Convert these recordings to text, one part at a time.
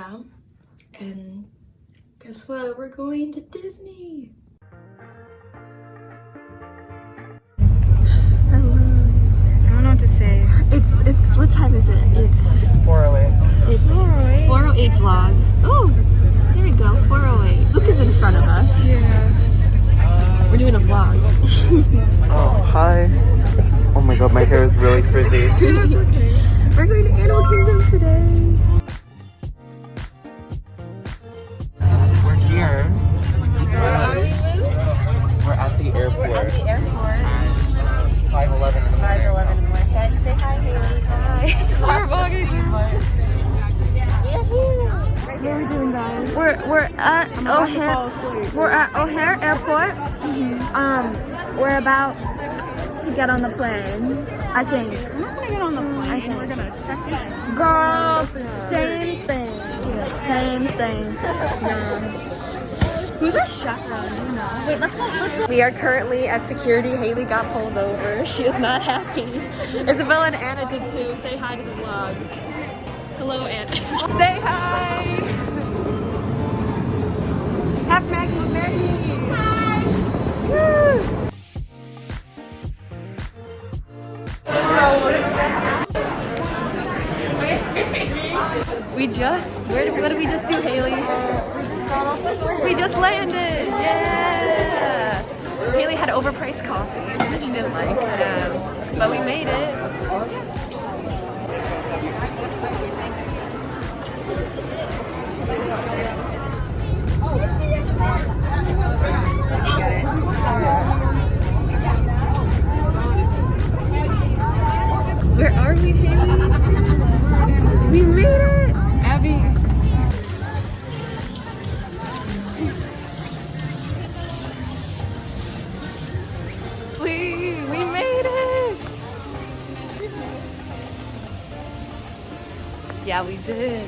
Yeah, and guess what? We're going to Disney. Hello. I don't know what to say. It's what time is it? It's 4:08. It's 4:08 vlog. Oh, there we go. 4:08. Luke is in front of us. Yeah. We're doing a vlog. Oh, hi. Oh my god, my hair is really frizzy. We're going to Animal Kingdom today. We're here. Where are we? We're at the airport. We're at the airport. 5:11 in the morning. 5:11 in the morning. Can you say hi, Haley? Hi. We're vlogging. What are we doing, guys? We're at O'Hare. We're at O'Hare Airport. We're about to get on the plane. I think. We're not gonna get on the plane. We're gonna check in. Girl, same thing. Yeah, same thing. Yeah. Who's our chaperone? You know. Wait, let's go. We are currently at security. Haley got pulled over. She is not happy. Isabella and Anna did too. Say hi to the vlog. Hello, Anna. Say hi. Have Maggie. Hi. Woo. What did we just do, Haley? We just landed! Yeah! Haley had overpriced coffee that she didn't like, but we made it. Where are we, Haley? We made it! Abby. We made it! Yeah, we did.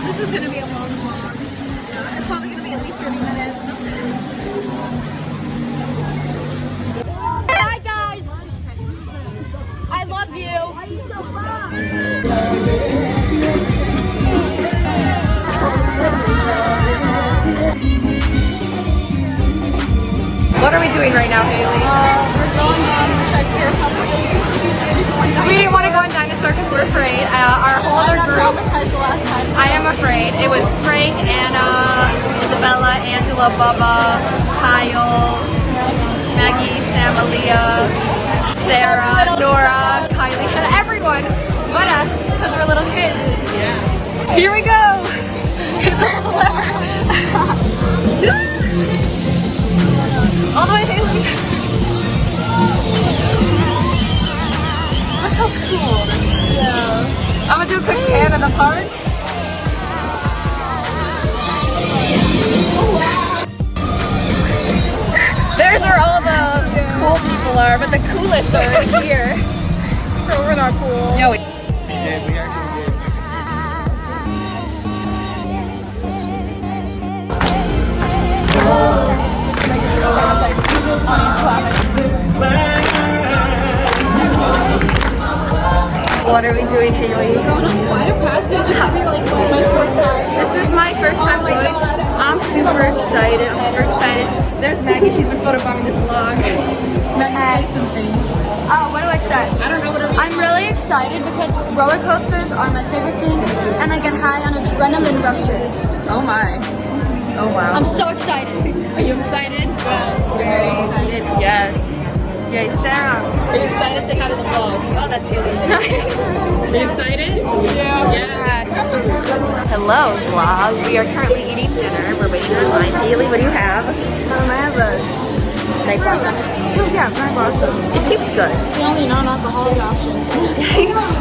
This is gonna be a long vlog. It's probably gonna be at least 30 minutes. Hi guys! I love you! What are we doing right now, Haley? We're going on the Triceratops. We didn't want to go on dinosaur because we're afraid. Our whole other group. I am afraid. It was Frank, Anna, Isabella, Angela, Bubba, Kyle, Maggie, Sam, Aaliyah, Sarah, Nora, Kylie, and everyone but us because we're little kids. Yeah. Here we go. All the way, Haley. Look how cool this is. Yeah. I'm gonna do a quick pan in the park. There's where all the cool people are, but the coolest are right here. We're over in our pool. Yeah, we did. We actually did. What are we doing, Haley? Going on quite a passage. This is like my fourth time. This is my first time doing it. I'm super excited. There's Maggie. She's been photobombing this vlog. Maggie, say something. Where do I start? I don't know what I'm really excited because roller coasters are my favorite thing and I get high on adrenaline rushes. Oh my. Oh wow. I'm so excited. Are you excited? Yes, very excited. Yes. Yay, Sarah. Are you excited? Say hi to the vlog. Oh, that's Haley. Are you excited? Yeah. Yeah. Hello, vlog. We are currently eating dinner. We're waiting in line. Haley, what do you have? I have a night blossom. Oh yeah, night blossom. It seems good. It's the only non-alcoholic option.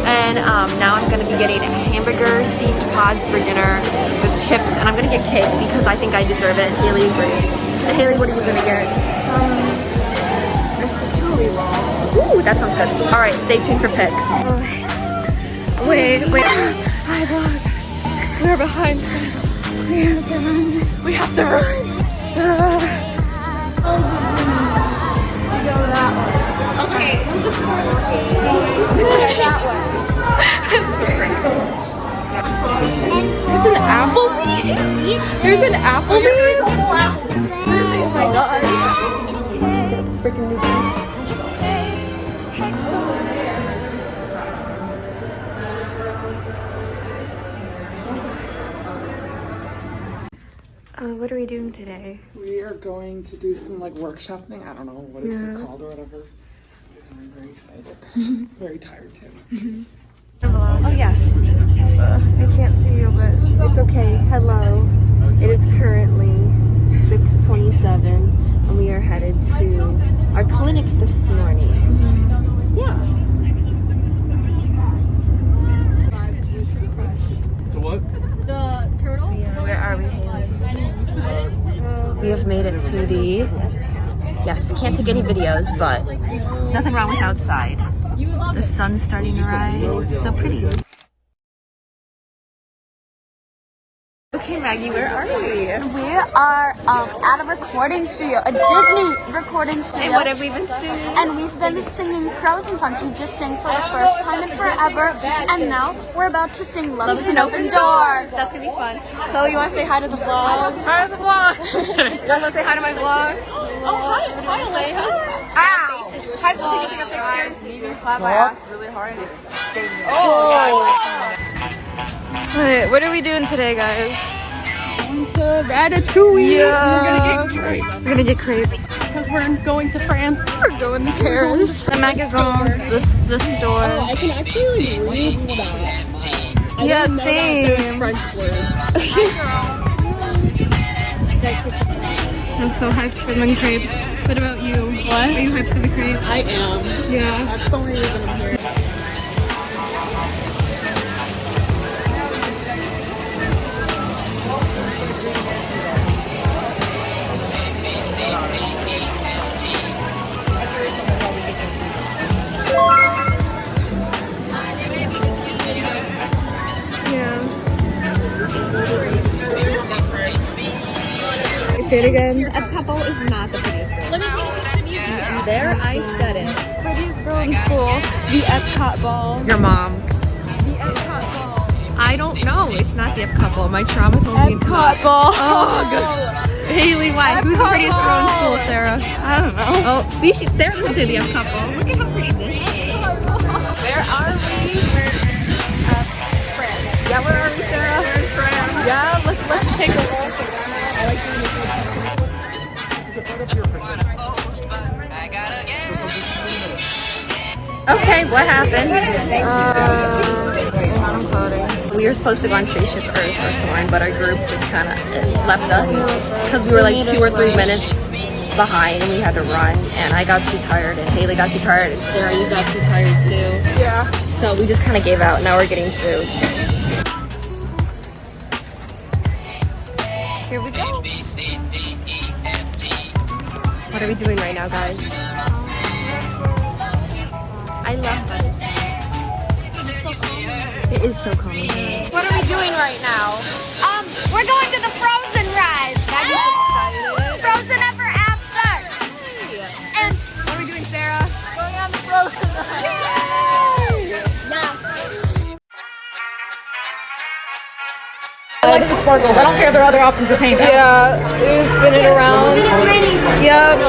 And now I'm going to be getting hamburger steamed pods for dinner with chips, and I'm going to get cake because I think I deserve it. Haley agrees. And Haley, what are you going to get? Ratatouille roll. Ooh, that sounds good. All right, stay tuned for pics. Wait. Hi, vlog. We're behind. We have to run. We go that way. Okay, we'll just that There's an Applebee's? There's an Applebee's? Oh my god. Freaking new. What are we doing today? We are going to do some like workshopping. I don't know what it's called or whatever. I'm very excited. Very tired too. Oh yeah. I can't see you, but it's okay. Hello. It is currently 6:27 and we are headed to our clinic this morning. Yeah. So what? The turtle? Yeah, where are we, Haley? We have made it to the... Yes, can't take any videos, but nothing wrong with outside. The sun's starting to rise. It's so pretty. Okay, Maggie, where are we? We are at a recording studio, a Disney recording studio. And what have we been singing? And we've been singing Frozen songs. We just sang for the first time in forever. And now we're about to sing Love is an Open Door. That's gonna be fun. Chloe, you wanna say hi to the vlog? Hi to the vlog! You guys wanna say hi to my vlog? Oh, hi, Ellieisathome. Ow! Hi, we're taking a picture. You slap my ass really hard. It's Wait, what are we doing today, guys? Going to Ratatouille. Yeah. We're gonna get crepes. We're gonna get crepes. Because we're going to France. We're going to Paris. The magazine. The store. Oh, I can actually read that. I Yeah, didn't know that there was same. French words. You guys get to I'm so hyped for the crepes. What about you? What? Are you hyped for the crepes? I am. Yeah. That's the only reason I'm here. Say it again. Couple is not the prettiest girl. There, I said it. Prettiest girl in school. The Epcot ball. Your mom. The Epcot ball. I don't know. It's not the Epcot ball. My trauma told me it's not. Epcot ball. Oh, good. Haley, why? Who's the prettiest girl in school, Sarah? I don't know. Oh, see, Sarah doesn't say the Epcot ball. Look at how pretty this is. Where are we? We're in France. Yeah, where are we, Sarah? We're in France. Yeah, let's take a look. I like doing this. Okay, what happened? We were supposed to go on Spaceship Earth or someone, but our group just kind of left us because we were like 2 or 3 minutes behind and we had to run. And I got too tired, and Haley got too tired, and Sarah, you got too tired too. Yeah. So we just kind of gave out. Now we're getting food. Here we go. What are we doing right now, guys? I love it. It is so calming. What are we doing right now? We're going to the Frozen ride. Maggie's excited. Frozen Ever After. And What are we doing, Sarah? Going on the Frozen ride. I like the sparkles. I don't care if there are other options for paint. Yeah, it was spinning around. Yep.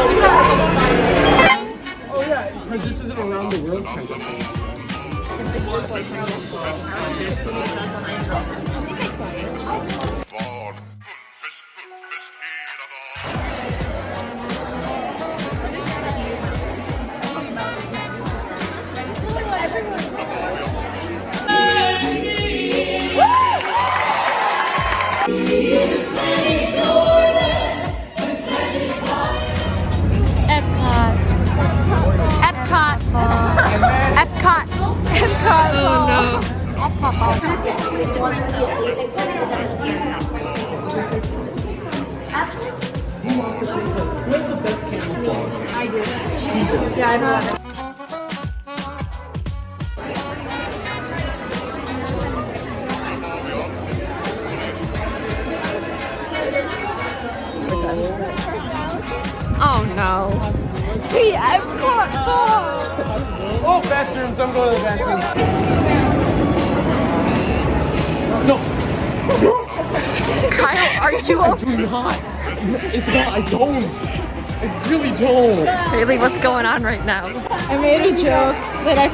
Oh yeah, because this isn't around the world kind of thing. Epcot. Epcot. Epcot. Epcot. Oh no. Epcot ball. Where's the best camera? I do. Yeah, I've had it. Oh no. The Epcot ball. Oh, bathrooms! I'm going to the bathroom. No. Kyle, are you I do not. Isabel, I don't. I really don't. Haley, what's going on right now? I made a joke that I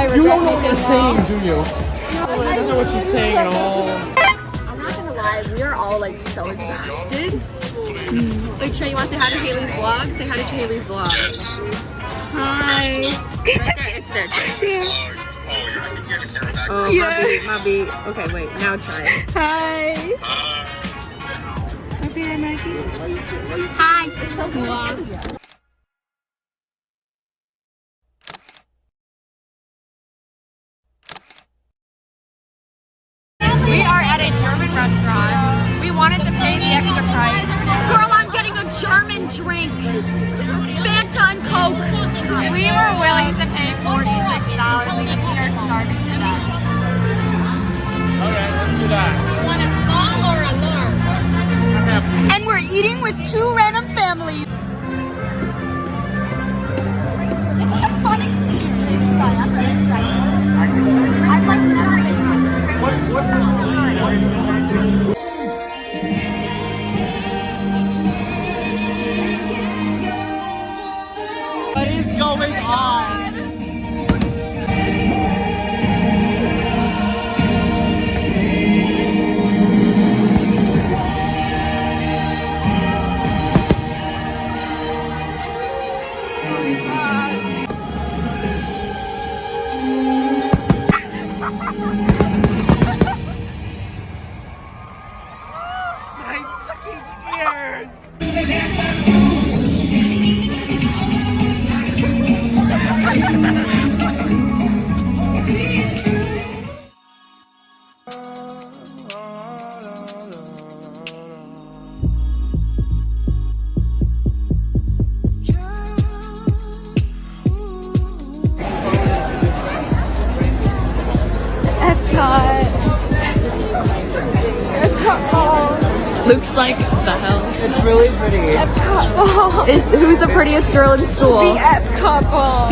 regret. You don't know what you're saying, do you? I don't know what you're saying at all. I'm not gonna lie, we are all like so exhausted. Wait, Trey, you want to say hi to Haley's vlog? Say hi to Haley's vlog. Yes. Hi. Right there, it's there, Trey. Oh, you're not getting the camera back. Oh, yeah. my B. Okay, wait, now try it. Hi. Can I say hi, Maggie? Hi, it's a vlog. We are at a German restaurant. We wanted to pay the extra price. Girl, I'm getting a German drink. Fanta and Coke. We were willing to pay $46 because we are starving to death. Okay, let's do that. You want a small or a large? And we're eating with two random families. This is a fun experience. Sorry, I'm very excited. I've like never eaten with strangers. What is going on? Looks like the hell. It's really pretty. Epcot ball. Who's the prettiest girl in school? The Epcot ball.